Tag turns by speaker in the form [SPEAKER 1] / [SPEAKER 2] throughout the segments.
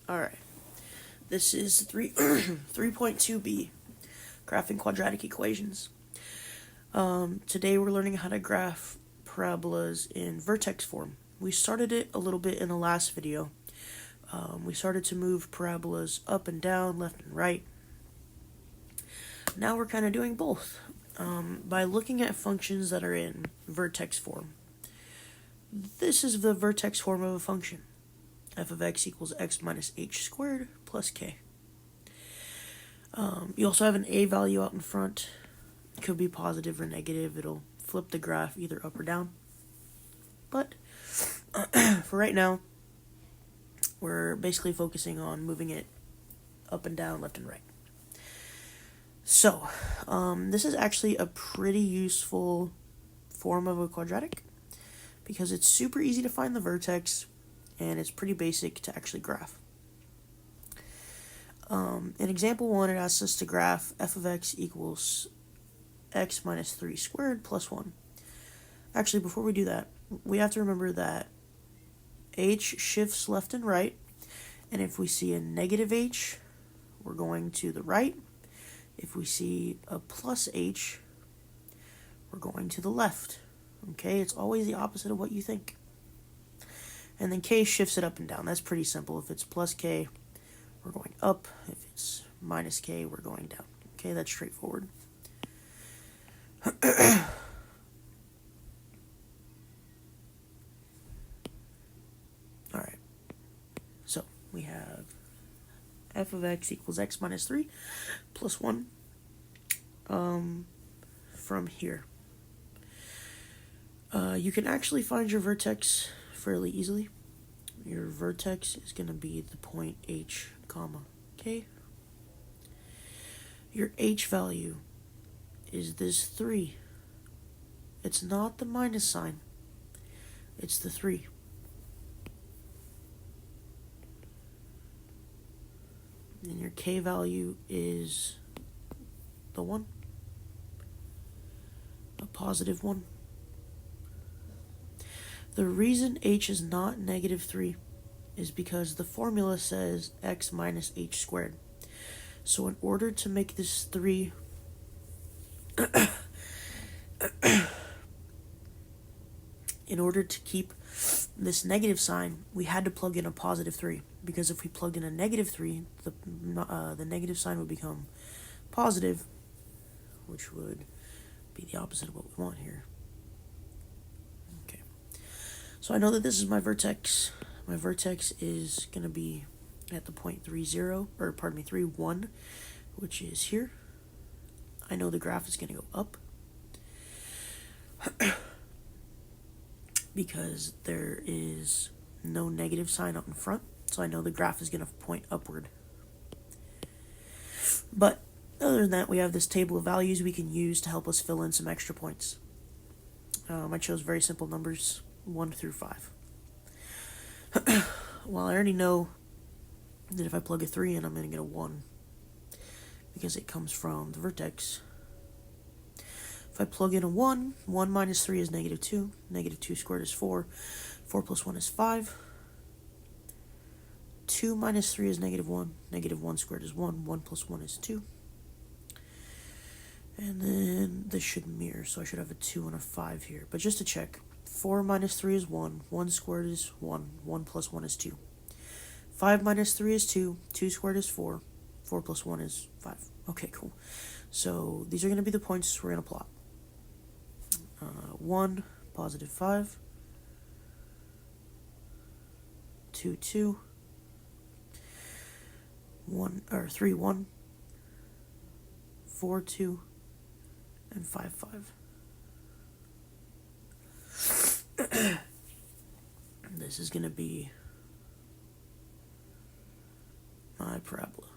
[SPEAKER 1] Alright, this is 3.2b, graphing quadratic equations. Today we're learning how to graph parabolas in vertex form. We started it a little bit in the last video. We started to move parabolas up and down, left and right. Now we're kind of doing both by looking at functions that are in vertex form. This is the vertex form of a function. F of x equals x minus h squared plus k. You also have an a value out in front. It could be positive or negative. It'll flip the graph either up or down. But for right now, we're basically focusing on moving it up and down, left and right. So, this is actually a pretty useful form of a quadratic because it's super easy to find the vertex and it's pretty basic to actually graph. In example 1, it asks us to graph f of x equals x minus 3 squared plus 1. Actually, before we do that, we have to remember that h shifts left and right, and if we see a negative h, we're going to the right. If we see a plus h, we're going to the left. Okay, it's always the opposite of what you think. And then k shifts it up and down. That's pretty simple. If it's plus k, we're going up. If it's minus k, we're going down. Okay, that's straightforward. Alright. So, we have f of x equals x minus 3 plus 1 from here. You can actually find your vertex fairly easily. Your vertex is going to be the point h, comma, k. Your h value is this 3. It's not the minus sign. It's the 3. And your k value is the 1. A positive 1. The reason h is not negative 3 is because the formula says x minus h squared. So in order to make this 3 in order to keep this negative sign, we had to plug in a positive 3. Because if we plugged in a negative 3, the negative sign would become positive, which would be the opposite of what we want here. Okay. So I know that this is my vertex. My vertex is going to be at the point 3, 1, which is here. I know the graph is going to go up because there is no negative sign up in front. So I know the graph is going to point upward. But other than that, we have this table of values we can use to help us fill in some extra points. I chose very simple numbers, 1 through 5. Well, I already know that if I plug a 3 in, I'm going to get a 1 because it comes from the vertex. If I plug in a 1, 1 minus 3 is negative 2. Negative 2 squared is 4. 4 plus 1 is 5. 2 minus 3 is negative 1. Negative 1 squared is 1. 1 plus 1 is 2. And then this should mirror, so I should have a 2 and a 5 here. But just to check, 4 minus 3 is 1. 1 squared is 1. 1 plus 1 is 2. 5 minus 3 is 2. 2 squared is 4. 4 plus 1 is 5. Okay, cool. So these are going to be the points we're going to plot. 1, positive 5. 2, 2. 3, 1. 4, 2. And 5, 5. This is going to be my parabola.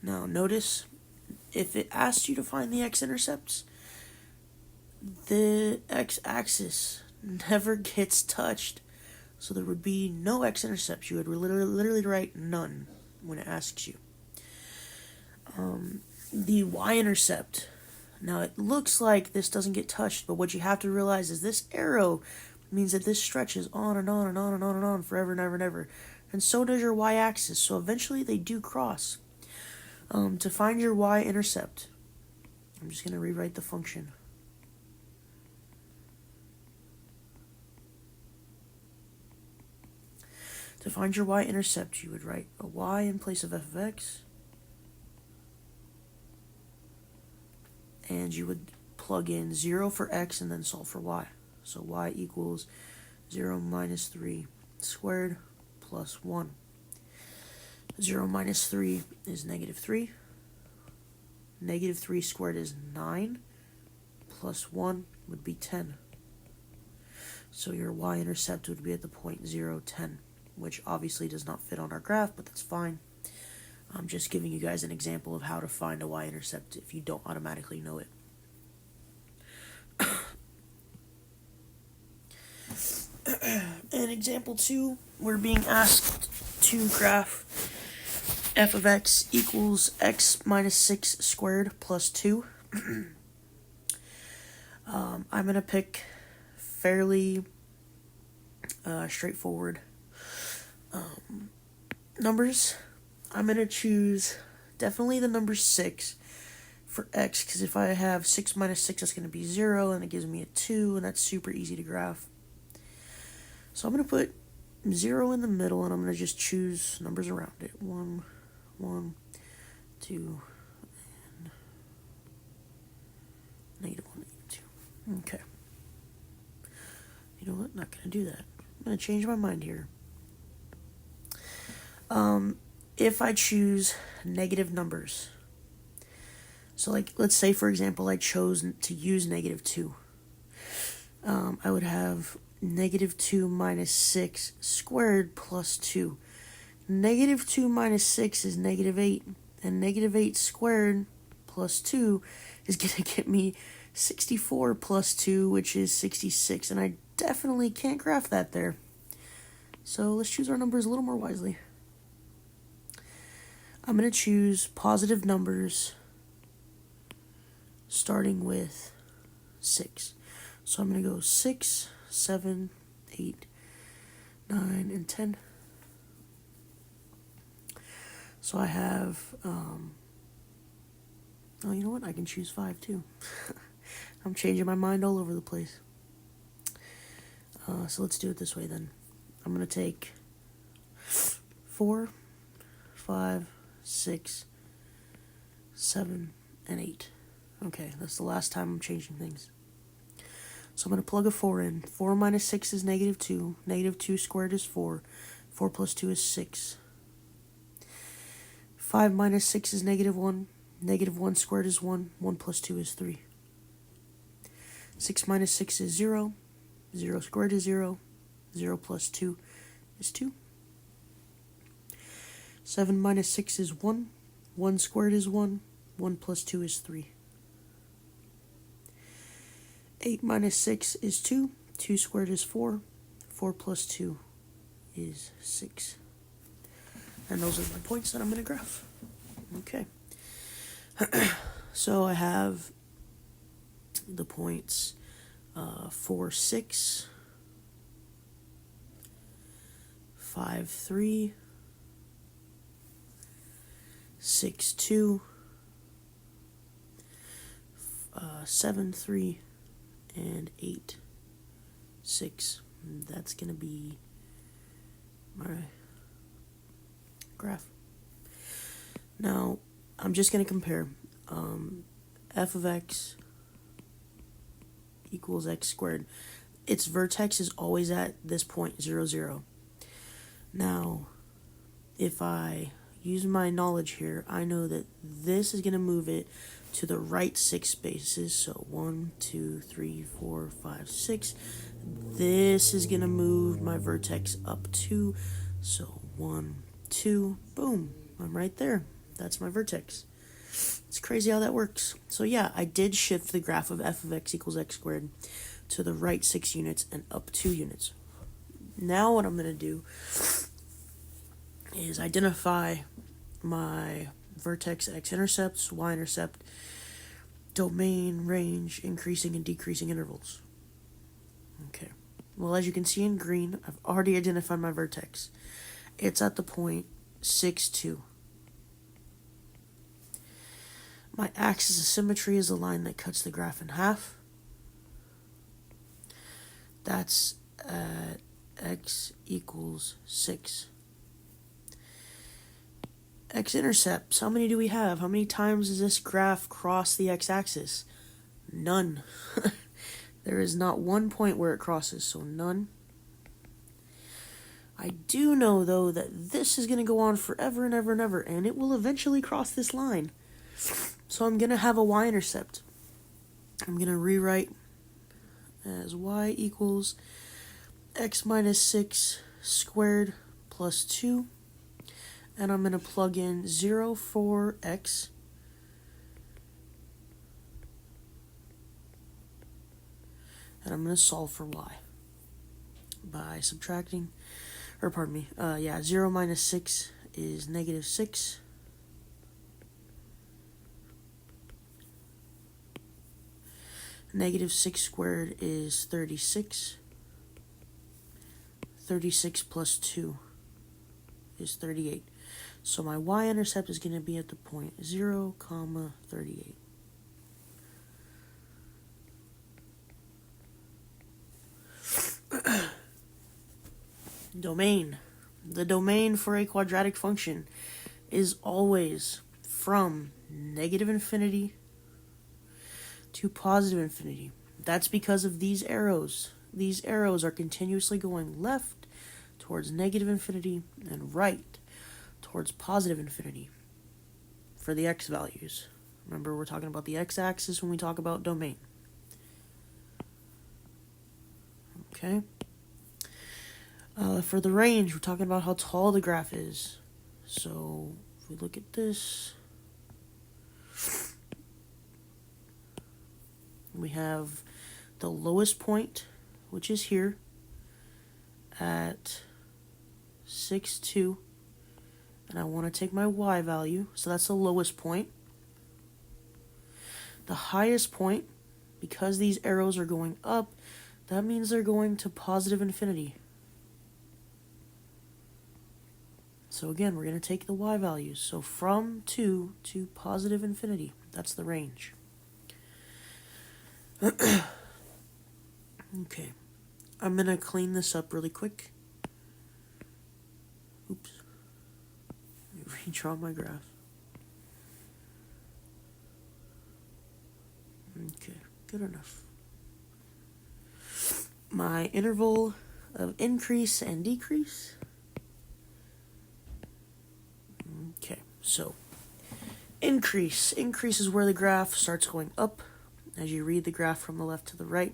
[SPEAKER 1] Now notice, if it asks you to find the x-intercepts, the x-axis never gets touched. So there would be no x-intercepts. You would literally write none when it asks you. The y-intercept Now it looks like this doesn't get touched, but what you have to realize is this arrow means that this stretches on and on and on and on and on forever and ever and ever. And so does your y-axis, so eventually they do cross. To find your y-intercept, I'm just going to rewrite the function. To find your y-intercept, you would write a y in place of f of x, and you would plug in 0 for x and then solve for y. So y equals 0 minus 3 squared plus 1. 0 minus 3 is negative 3. Negative 3 squared is 9. Plus 1 would be 10. So your y-intercept would be at the point 0, 10, which obviously does not fit on our graph, but that's fine. I'm just giving you guys an example of how to find a y-intercept if you don't automatically know it. In example 2, we're being asked to graph f of x equals x minus 6 squared plus 2. I'm going to pick fairly straightforward numbers. I'm going to choose definitely the number 6 for x, because if I have 6 minus 6, that's going to be 0, and it gives me a 2, and that's super easy to graph. So I'm going to put 0 in the middle, and I'm going to just choose numbers around it. 1, 1, 2, and negative 1, negative 2. Okay. You know what? Not going to do that. I'm going to change my mind here. If I choose negative numbers, so like, let's say, for example, I chose to use negative 2. I would have negative 2 minus 6 squared plus 2. Negative 2 minus 6 is negative 8, and negative 8 squared plus 2 is going to get me 64 plus 2, which is 66, and I definitely can't graph that there. So let's choose our numbers a little more wisely. I'm going to choose positive numbers starting with 6. So I'm going to go 6, 7, 8, 9, and 10. So I have, oh, you know what? I can choose 5 too. I'm changing my mind all over the place. So let's do it this way then. I'm going to take 4, 5, 6, 7, and 8. Okay, that's the last time I'm changing things. So I'm going to plug a 4 in. 4 minus 6 is negative 2. Negative 2 squared is 4. 4 plus 2 is 6. 5 minus 6 is negative 1. Negative 1 squared is 1. 1 plus 2 is 3. 6 minus 6 is 0. 0 squared is 0. 0 plus 2 is 2. 7 minus 6 is 1. 1 squared is 1. 1 plus 2 is 3. 8 minus 6 is 2. 2 squared is 4. 4 plus 2 is 6. And those are my points that I'm going to graph. Okay. So I have the points 4, 6, 5, 3, 6, 2, 7, 3, and 8, 6. That's going to be my graph. Now, I'm just going to compare f of x equals x squared. Its vertex is always at this point, 0, 0. Now, if I use my knowledge here, I know that this is going to move it to the right 6 spaces. So 1, 2, 3, 4, 5, 6. This is going to move my vertex up 2. So 1, 2, boom. I'm right there. That's my vertex. It's crazy how that works. So yeah, I did shift the graph of f of x equals x squared to the right 6 units and up 2 units. Now what I'm going to do is identify my vertex x-intercepts, y-intercept, domain, range, increasing and decreasing intervals. Okay. Well, as you can see in green, I've already identified my vertex. It's at the point 6, 2. My axis of symmetry is the line that cuts the graph in half. That's at x equals 6. X-intercepts, how many do we have? How many times does this graph cross the x-axis? None. There is not one point where it crosses, so none. I do know, though, that this is going to go on forever and ever and ever, and it will eventually cross this line. So I'm going to have a y-intercept. I'm going to rewrite as y equals x minus 6 squared plus 2. And I'm going to plug in 0 for x. And I'm going to solve for y by subtracting, 0 minus 6 is negative 6. Negative 6 squared is 36. 36 plus 2 is 38. So my y-intercept is going to be at the point 0, 38. Domain. The domain for a quadratic function is always from negative infinity to positive infinity. That's because of these arrows. These arrows are continuously going left towards negative infinity and right towards positive infinity for the x values. Remember, we're talking about the x-axis when we talk about domain. Okay. For the range, we're talking about how tall the graph is. So, if we look at this, we have the lowest point, which is here, at 6, 2. And I want to take my y value, so that's the lowest point. The highest point, because these arrows are going up, that means they're going to positive infinity. So again, we're going to take the y values. So from 2 to positive infinity. That's the range. Okay. I'm going to clean this up really quick. Oops. Let me redraw my graph. Okay, good enough. My interval of increase and decrease. Okay, so increase. Increase is where the graph starts going up as you read the graph from the left to the right.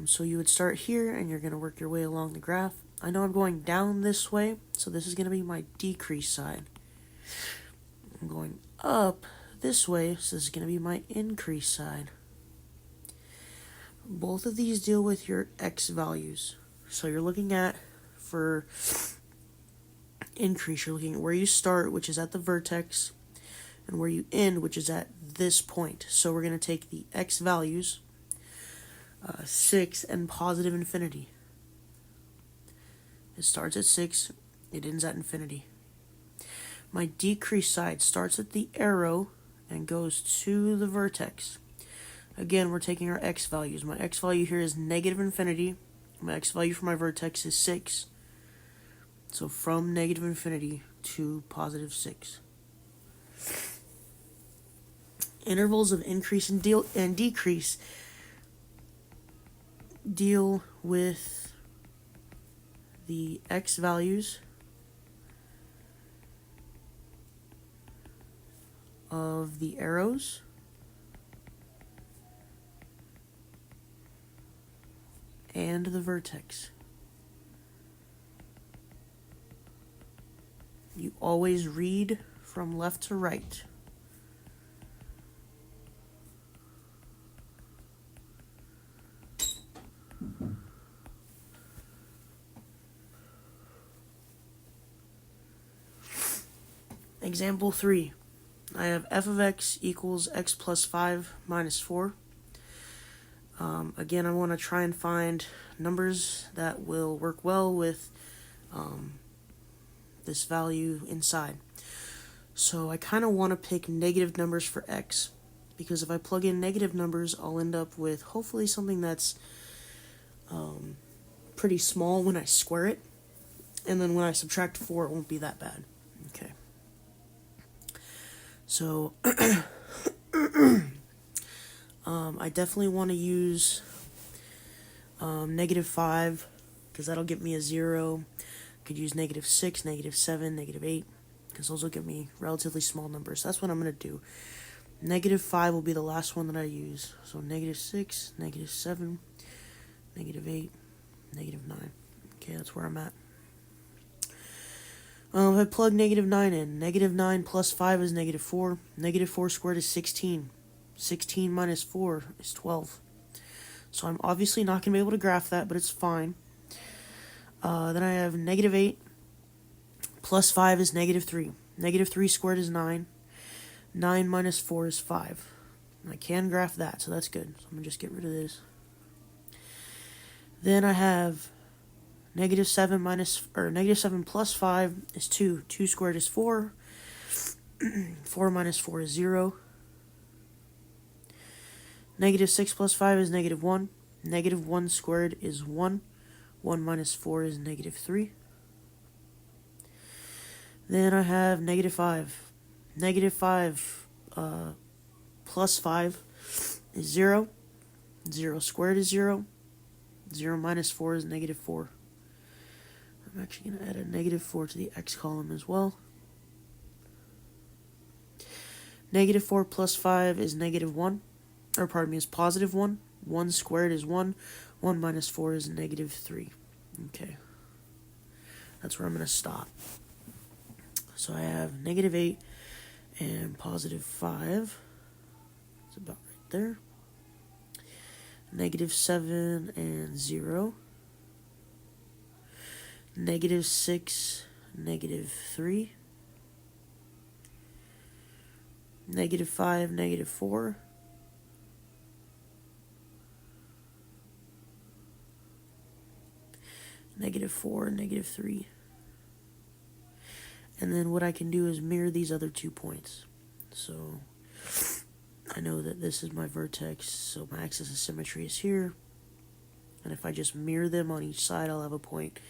[SPEAKER 1] So you would start here and you're going to work your way along the graph. I know I'm going down this way, so this is going to be my decrease side. I'm going up this way, so this is going to be my increase side. Both of these deal with your x values. So you're looking at, for increase, you're looking at where you start, which is at the vertex, and where you end, which is at this point. So we're going to take the x values, 6 and positive infinity. It starts at 6, it ends at infinity. My decrease side starts at the arrow and goes to the vertex. Again, we're taking our x values. My x value here is negative infinity. My x value for my vertex is 6. So from negative infinity to positive 6. Intervals of increase and decrease deal with the x values of the arrows and the vertex. You always read from left to right. Example 3. I have f of x equals x plus 5 minus 4. Again, I want to try and find numbers that will work well with this value inside. So I kind of want to pick negative numbers for x, because if I plug in negative numbers, I'll end up with hopefully something that's pretty small when I square it, and then when I subtract 4, it won't be that bad. Okay. So I definitely want to use negative 5, because that'll get me a 0. Could use negative 6, negative 7, negative 8, because those will give me relatively small numbers. So that's what I'm going to do. Negative 5 will be the last one that I use. So negative 6, negative 7, negative 8, negative 9. Okay, that's where I'm at. If I plug negative 9 in, negative 9 plus 5 is negative 4. Negative 4 squared is 16. 16 minus 4 is 12. So I'm obviously not going to be able to graph that, but it's fine. Then I have negative 8 plus 5 is negative 3. Negative 3 squared is 9. 9 minus 4 is 5. I can graph that, so that's good. So I'm going to just get rid of this. Then I have negative 7 plus 5 is 2. 2 squared is 4. 4 minus 4 is 0. Negative 6 plus 5 is negative 1. Negative 1 squared is 1. 1 minus 4 is negative 3. Then I have negative 5. Negative 5 plus 5 is 0. 0 squared is 0. 0 minus 4 is negative 4. I'm actually going to add a negative 4 to the x column as well. Negative 4 plus 5 is negative 1. Or pardon me, is positive 1. 1 squared is 1. 1 minus 4 is negative 3. Okay. That's where I'm going to stop. So I have negative 8 and positive 5. It's about right there. Negative 7 and 0. Negative 6, negative 3. Negative 5, negative 4. Negative 4, negative 3. And then what I can do is mirror these other 2 points. So I know that this is my vertex, so my axis of symmetry is here. And if I just mirror them on each side, I'll have a point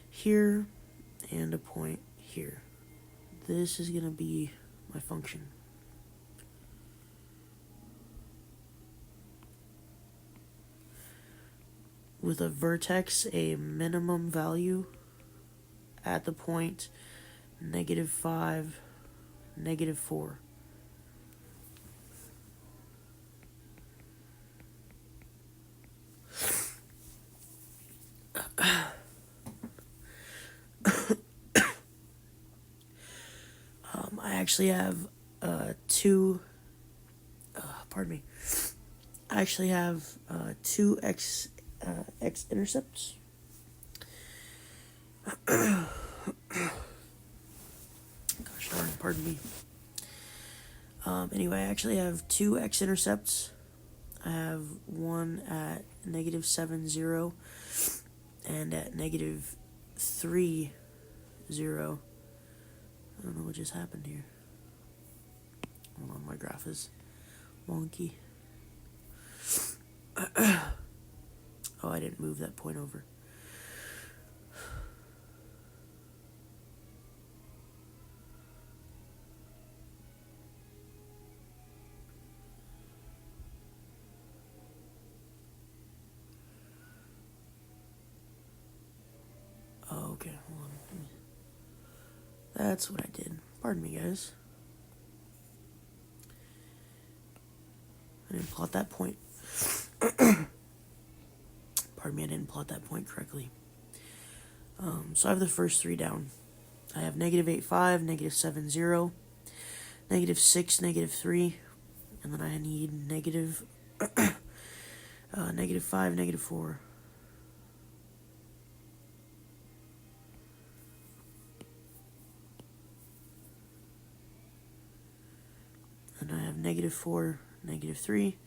[SPEAKER 1] here and a point here. This is going to be my function. With a vertex, a minimum value at the point negative 5, negative 4. I actually have two x-intercepts. Gosh darn, pardon me. Anyway, I actually have 2 x-intercepts. I have one at negative 7, 0, and at negative 3, 0. I don't know what just happened here. Hold on, my graph is wonky. Oh, I didn't move that point over. Oh, okay, hold on. That's what I did. Pardon me, guys. I didn't plot that point. Pardon me, I didn't plot that point correctly. So I have the first 3 down. I have negative 8, 5, negative 7, 0, negative 6, negative 3, and then I need negative, negative 5, negative 4. -4, -3,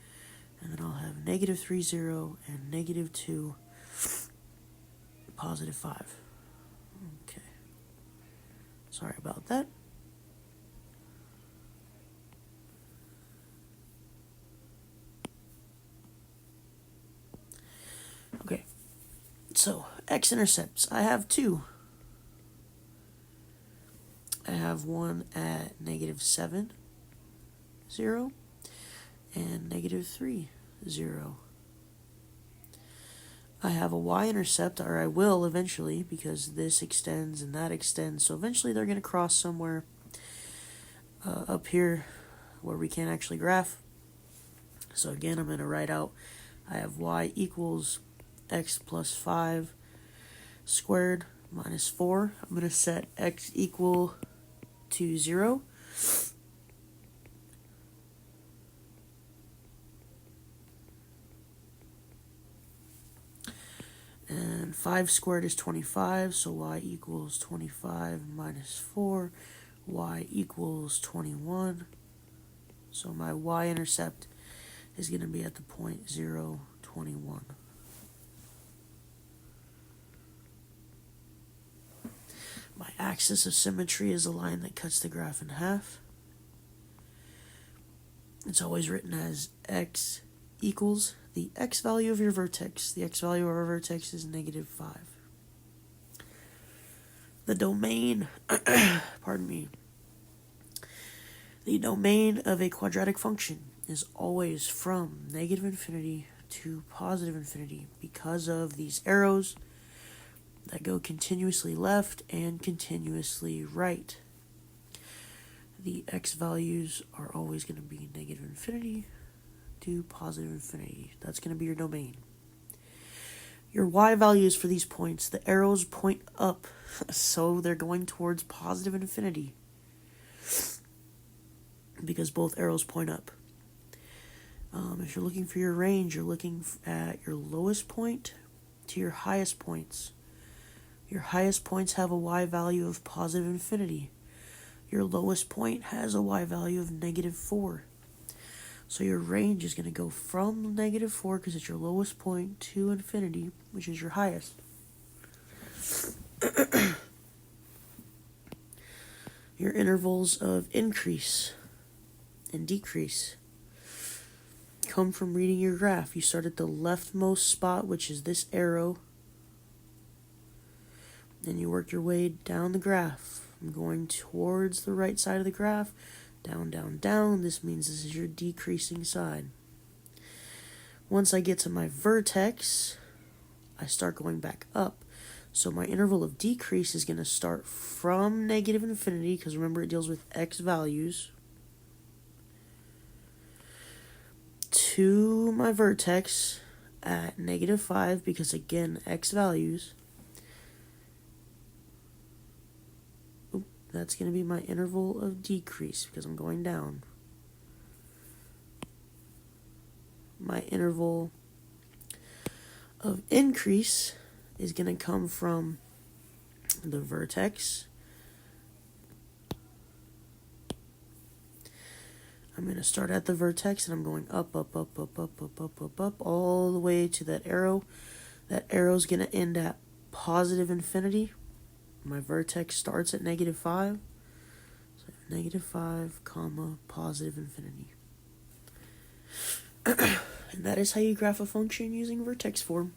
[SPEAKER 1] and then I'll have -3, 0, and -2, +5. Okay. Sorry about that. Okay. So, x-intercepts. I have two. I have one at -7, 0, and -3, 0. I have a y-intercept, or I will eventually, because this extends and that extends. So eventually they're going to cross somewhere up here where we can't actually graph. So again, I'm going to write out, I have y equals x plus 5 squared minus 4. I'm going to set x equal to 0. And 5 squared is 25, so y equals 25 minus 4. Y equals 21. So my y-intercept is going to be at the point 0, 21. My axis of symmetry is a line that cuts the graph in half. It's always written as x equals the x value of your vertex. The x value of our vertex is -5. The domain, pardon me, the domain of a quadratic function is always from -infinity to +infinity because of these arrows that go continuously left and continuously right. The x values are always going to be -infinity to +infinity. That's going to be your domain. Your y values for these points, the arrows point up, so they're going towards +infinity because both arrows point up. If you're looking for your range, you're looking at your lowest point to your highest points. Your highest points have a y value of +infinity. Your lowest point has a y value of -4. So your range is going to go from -4, because it's your lowest point, to infinity, which is your highest. Your intervals of increase and decrease come from reading your graph. You start at the leftmost spot, which is this arrow, and you work your way down the graph. I'm going towards the right side of the graph, down, down, down. This means this is your decreasing side. Once I get to my vertex, I start going back up. So my interval of decrease is going to start from -infinity, because remember it deals with x values, to my vertex at -5, because again, x values. That's going to be my interval of decrease, because I'm going down. My interval of increase is going to come from the vertex. I'm going to start at the vertex, and I'm going up, up, up, up, up, up, up, up, up, all the way to that arrow. That arrow is going to end at +infinity. My vertex starts at -5. So -5, comma, +infinity. And that is how you graph a function using vertex form.